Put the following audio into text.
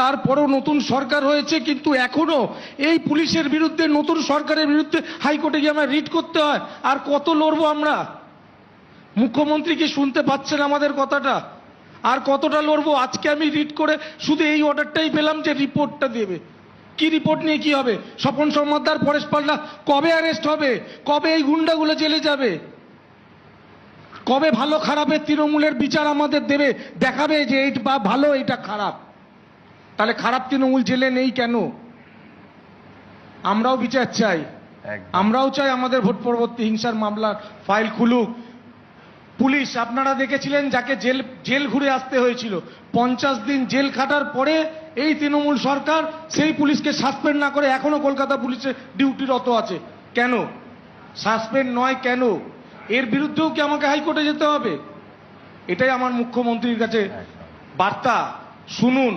তারপরও নতুন সরকার হয়েছে, কিন্তু এখনো এই পুলিশের বিরুদ্ধে, নতুন সরকারের বিরুদ্ধে হাইকোর্টে গিয়ে আমরা রিট করতে হয়। আর কত লড়বো আমরা? মুখ্যমন্ত্রী কি শুনতে পাচ্ছেন আমাদের কথাটা? আর কতটা লড়বো? আজকে আমি রিট করে শুধু এই অর্ডারটাই পেলাম যে রিপোর্টটা দেবে। কি রিপোর্ট নিয়ে কি হবে? স্বপন সমাদ্দার, পরেশ পাল্লা কবে অ্যারেস্ট হবে? কবে এই গুন্ডাগুলো জেলে যাবে? কবে ভালো খারাপের তৃণমূলের বিচার আমাদের দেবে, দেখাবে যে এইটা বা ভালো, এটা খারাপ? তাহলে খারাপ তৃণমূল জেলে নেই কেন? আমরাও বিচার চাই। আমরাও চাই আমাদের ভোট পরবর্তী হিংসার মামলার ফাইল খুলুক। পুলিশ, আপনারা দেখেছিলেন যাকে জেল ঘুরে আসতে হয়েছিল, 50 দিন জেল খাটার পরে এই তৃণমূল সরকার সেই পুলিশকে সাসপেন্ড না করে এখনো কলকাতা পুলিশের ডিউটিরত আছে। কেন সাসপেন্ড নয়? কেন? এর বিরুদ্ধেও কি আমাকে হাইকোর্টে যেতে হবে? এটাই আমার মুখ্যমন্ত্রীর কাছে বার্তা, শুনুন।